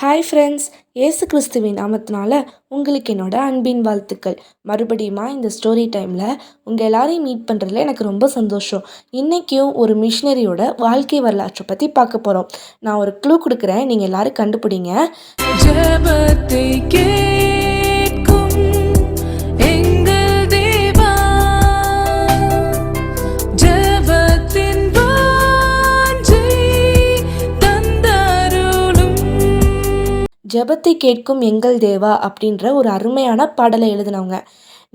Hi friends, ஏசு கிறிஸ்துவின் நாமத்தினால உங்களுக்கு என்னோட அன்பின் வாழ்த்துக்கள். மறுபடியுமா இந்த ஸ்டோரி டைமில் உங்கள் எல்லாரையும் மீட் பண்ணுறதுல எனக்கு ரொம்ப சந்தோஷம். இன்றைக்கும் ஒரு மிஷினரியோட வாழ்க்கை வரலாற்றை பற்றி பார்க்க போகிறோம். நான் ஒரு க்ளூ கொடுக்குறேன், நீங்கள் எல்லாரும் கண்டுபிடிங்க. ஜெபத்தை கேட்கும் எங்கள் தேவா, ஜெபத்தின் வாஞ்சை தந்தருளும். ஜெபத்தை கேட்கும் எங்கள் தேவா அப்படின்ற ஒரு அருமையான பாடலை எழுதினவங்க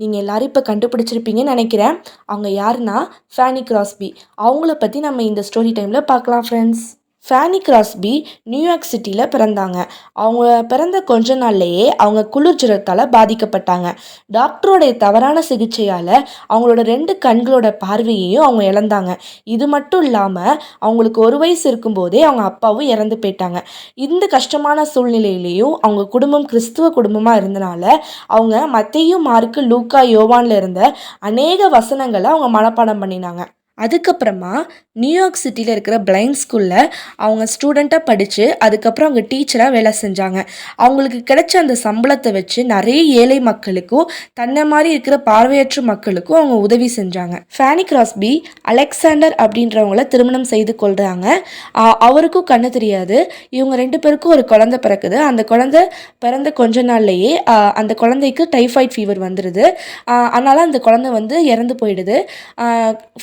நீங்கள் எல்லாரும் இப்போ கண்டுபிடிச்சிருப்பீங்கன்னு நினைக்கிறேன். அவங்க யாருன்னா ஃபேனி கிராஸ்பி. அவங்கள பற்றி நம்ம இந்த ஸ்டோரி டைமில் பார்க்கலாம் ஃப்ரெண்ட்ஸ். ஃபேனி கிராஸ்பி நியூயார்க் சிட்டியில் பிறந்தாங்க. அவங்க பிறந்த கொஞ்ச நாள்லேயே அவங்க குளிர் ஜுரத்தால் பாதிக்கப்பட்டாங்க. டாக்டரோடைய தவறான சிகிச்சையால் அவங்களோட 2 கண்களோட பார்வையையும் அவங்க இழந்தாங்க. இது மட்டும் இல்லாமல் அவங்களுக்கு 1 வயசு இருக்கும்போதே அவங்க அப்பாவும் இறந்து போயிட்டாங்க. இந்த கஷ்டமான சூழ்நிலையிலையும் அவங்க குடும்பம் கிறிஸ்துவ குடும்பமாக இருந்தனால அவங்க மத்தேயு, மார்க்கு, லூக்கா, யோவானில் இருந்த அநேக வசனங்களை அவங்க மனப்பாடம் பண்ணினாங்க. அதுக்கப்புறமா நியூயார்க் சிட்டியில் இருக்கிற பிளைண்ட் ஸ்கூலில் அவங்க ஸ்டூடெண்ட்டாக படித்து அதுக்கப்புறம் அவங்க டீச்சராக வேலை செஞ்சாங்க. அவங்களுக்கு கிடைச்ச அந்த சம்பளத்தை வச்சு நிறைய ஏழை மக்களுக்கும் தன்னை மாதிரி இருக்கிற பார்வையற்ற மக்களுக்கும் அவங்க உதவி செஞ்சாங்க. ஃபேனி கிராஸ்பி அலெக்சாண்டர் அப்படின்றவங்கள திருமணம் செய்து கொள்கிறாங்க. அவருக்கும் கண்ணு தெரியாது. இவங்க 2 பேருக்கும் ஒரு குழந்தை பிறக்குது. அந்த குழந்தை பிறந்த கொஞ்ச நாள்லேயே அந்த குழந்தைக்கு டைஃபாய்ட் ஃபீவர் வந்துடுது. அதனால் அந்த குழந்தை இறந்து போயிடுது.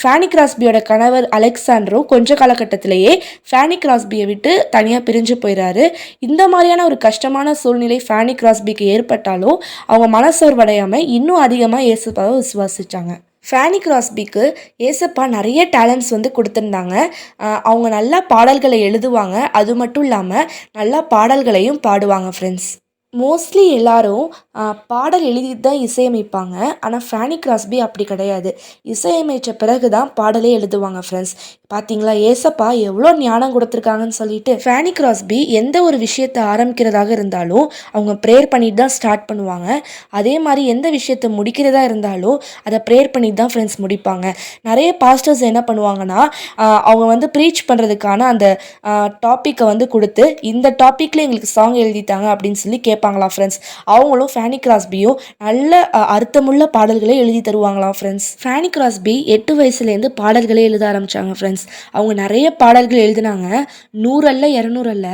ஃபேனி கிராஸ்பியோட கணவர் அலெக்சாண்டரும் கொஞ்ச காலகட்டத்திலேயே ஃபேனி கிராஸ்பியை விட்டு தனியாக பிரிஞ்சு போயிடாரு. இந்த மாதிரியான ஒரு கஷ்டமான சூழ்நிலை ஃபேனி கிராஸ்பிக்கு ஏற்பட்டாலும் அவங்க மனசோர்வடையாமல் இன்னும் அதிகமாக இயேசுப்பாவை விசுவாசிச்சாங்க. ஃபேனி கிராஸ்பிக்கு ஏசப்பா நிறைய டேலண்ட்ஸ் கொடுத்துருந்தாங்க. அவங்க நல்லா பாடல்களை எழுதுவாங்க. அது மட்டும் இல்லாமல் நல்லா பாடல்களையும் பாடுவாங்க ஃப்ரெண்ட்ஸ். மோஸ்ட்லி எல்லாரும் பாடல் எழுதி தான் இசையமைப்பாங்க. ஆனால் ஃபேனி கிராஸ்பி அப்படி கிடையாது. இசையமைச்ச பிறகு தான் பாடலே எழுதுவாங்க ஃப்ரெண்ட்ஸ். பார்த்தீங்களா, ஏசப்பா எவ்வளோ ஞானம் கொடுத்துருக்காங்கன்னு சொல்லிட்டு. ஃபேனி கிராஸ்பி எந்த ஒரு விஷயத்தை ஆரம்பிக்கிறதாக இருந்தாலும் அவங்க ப்ரேயர் பண்ணிட்டு தான் ஸ்டார்ட் பண்ணுவாங்க. அதே மாதிரி எந்த விஷயத்தை முடிக்கிறதா இருந்தாலும் அதை ப்ரேயர் பண்ணிட்டு தான் ஃப்ரெண்ட்ஸ் முடிப்பாங்க. நிறைய பாஸ்டர்ஸ் என்ன பண்ணுவாங்கன்னா அவங்க ப்ரீச் பண்ணுறதுக்கான அந்த டாப்பிக்கை கொடுத்து இந்த டாப்பிக்கில் எங்களுக்கு சாங் எழுதிட்டாங்க அப்படின்னு சொல்லி கேட்பாங்களாம் ஃப்ரெண்ட்ஸ். அவங்களும் ஃபேனி கிராஸ்பியும் நல்ல அர்த்தமுள்ள பாடல்களை எழுதி தருவாங்களாம் ஃப்ரெண்ட்ஸ். ஃபேனி கிராஸ்பி 8 வயசுலேருந்து பாடல்களை எழுத ஆரம்பித்தாங்க ஃப்ரெண்ட்ஸ். அவங்க நிறைய பாடல்கள் எழுதினாங்க. 100 அல்ல 200 அல்ல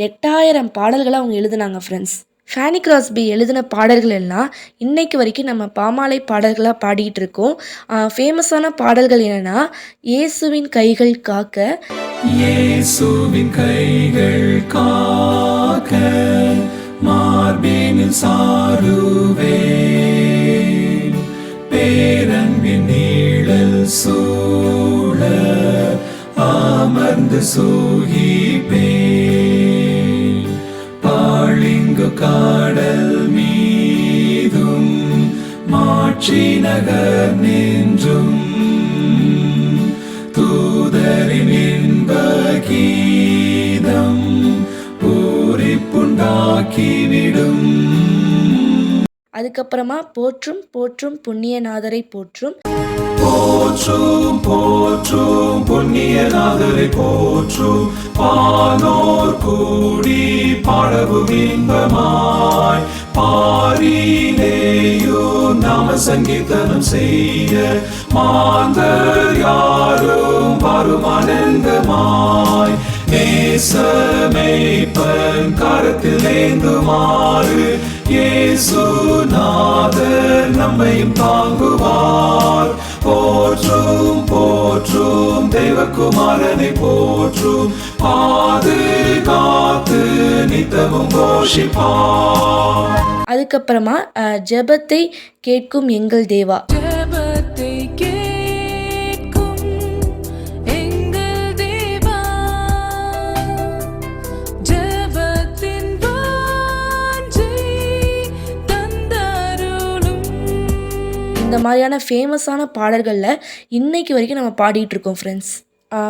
8000 பாடல்களை அவங்க எழுதினாங்க ஃப்ரெண்ட்ஸ். ஃபேனி கிராஸ்பி எழுதின பாடல்கள் எல்லாம் இன்னைக்கு வரைக்கும் நம்ம பாமாலை பாடல்களாக பாடிட்டு இருக்கோம். ஃபேமஸான பாடல்கள் என்னன்னா இயேசுவின் கைகள் காக்க, இயேசுவின் கைகள் காக்க மார்பினில் சாருவேன், பேரன்பின் நீழல் சூழ அமர்ந்து சூகிப்பேன், பாழிங்கு கடல் மீதும் மாட்சி நகர் நின்றும் தூதரின் இன்ப கீதம் பூரிப்புண்டாக்கிவிடும். அதுக்கப்புறமா போற்றும் போற்றும் புண்ணியநாதரை போற்றும், போற்றும் போற்றும் புண்ணியநாதரை போற்றும், பானோர் கூடி பாடவும் இன்பமாய், பாரிலேயும் நாம சங்கீதனம் செய்ய மாந்தர் யாரும் வரும் ஆனந்தமாய், நேசமேய்ப்பன் கரத்தில் ஏந்துமாறு இயேசுநாதர் நம்மையும் தாங்குவார். போற்றும் போற்றும் தேவகுமாரனை போற்றும், பாதுகாத்து நித்தமும் போஷிப்பார். அதுக்கப்புறமா ஜெபத்தை கேட்கும் எங்கள் தேவா, இந்த மாதிரியான ஃபேமஸான பாடல்களில் இன்னைக்கு வரைக்கும் நம்ம பாடிட்டு இருக்கோம் ஃப்ரெண்ட்ஸ்.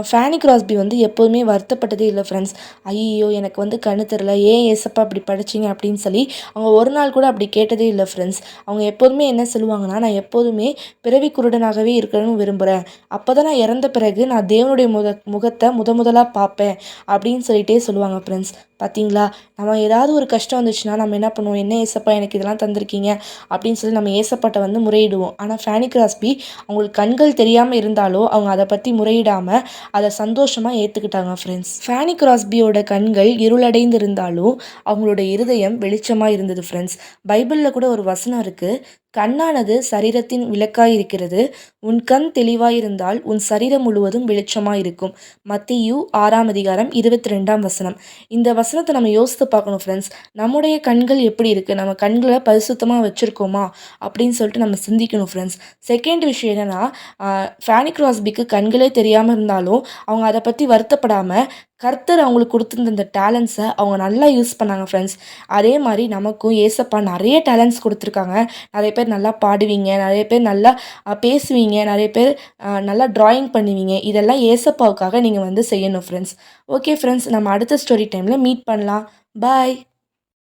ஃபேனி கிராஸ்பி வந்து எப்போதுமே வருத்தப்பட்டதே இல்லை ஃப்ரெண்ட்ஸ். ஐயோ எனக்கு வந்து கண்ணு தெரில, ஏன் ஏசப்பா அப்படி படிச்சீங்க அப்படின்னு சொல்லி அவங்க ஒரு நாள் கூட அப்படி கேட்டதே இல்லை ஃப்ரெண்ட்ஸ். அவங்க எப்போதுமே என்ன சொல்லுவாங்கன்னா, நான் எப்போதுமே பிறவி குருடனாகவே இருக்கணும்னு விரும்புகிறேன், அப்போ தான் நான் இறந்த பிறகு நான் தேவனுடைய முகத்தை முதலாக பார்ப்பேன் அப்படின்னு சொல்லிட்டே சொல்லுவாங்க ஃப்ரெண்ட்ஸ். பார்த்தீங்களா, நம்ம ஏதாவது ஒரு கஷ்டம் வந்துச்சுன்னா நம்ம என்ன பண்ணுவோம், என்ன ஏசப்பா எனக்கு இதெல்லாம் தந்திருக்கீங்க அப்படின்னு சொல்லி நம்ம ஏசப்பாட்ட வந்து முறையிடுவோம். ஆனால் ஃபேனி கிராஸ்பி அவங்களுக்கு கண்கள் தெரியாமல் இருந்தாலும் அவங்க அதை பற்றி முறையிடாமல் அதை சந்தோஷமாக ஏற்றுக்கிட்டாங்க ஃப்ரெண்ட்ஸ். ஃபேனி கிராஸ்பியோட கண்கள் இருளடைந்து இருந்தாலும் அவங்களோட இருதயம் வெளிச்சமாக இருந்தது ஃப்ரெண்ட்ஸ். பைபிளில் கூட ஒரு வசனம் இருக்குது, கண்ணானது சரீரத்தின் விளக்காய் இருக்கிறது, உன் கண் தெளிவாயிருந்தால் உன் சரீரம் முழுவதும் வெளிச்சமாக இருக்கும். மத்தேயு 6:22. இந்த வசனத்தை நம்ம யோசித்து பார்க்கணும் ஃப்ரெண்ட்ஸ். நம்முடைய கண்கள் எப்படி இருக்குது, நம்ம கண்களை பரிசுத்தமாக வச்சுருக்கோமா அப்படின்னு சொல்லிட்டு நம்ம சிந்திக்கணும் ஃப்ரெண்ட்ஸ். செகண்ட் விஷயம் என்னென்னா, ஃபேனி கிராஸ்பிக்கு கண்களே தெரியாமல் இருந்தாலும் அவங்க அதை பற்றி வருத்தப்படாமல் கர்த்தர் அவங்களுக்கு கொடுத்துருந்த இந்த டேலண்ட்ஸை அவங்க நல்லா யூஸ் பண்ணாங்க ஃப்ரெண்ட்ஸ். அதே மாதிரி நமக்கும் ஏசப்பா நிறைய டேலண்ட்ஸ் கொடுத்துருக்காங்க. நிறைய பேர் நல்லா பாடுவீங்க, நிறைய பேர் நல்லா பேசுவீங்க, நிறைய பேர் நல்லா ட்ராயிங் பண்ணுவீங்க. இதெல்லாம் ஏசப்பாவுக்காக நீங்கள் வந்து செய்யணும் ஃப்ரெண்ட்ஸ். ஓகே ஃப்ரெண்ட்ஸ், நம்ம அடுத்த ஸ்டோரி டைமில் மீட் பண்ணலாம். பாய்.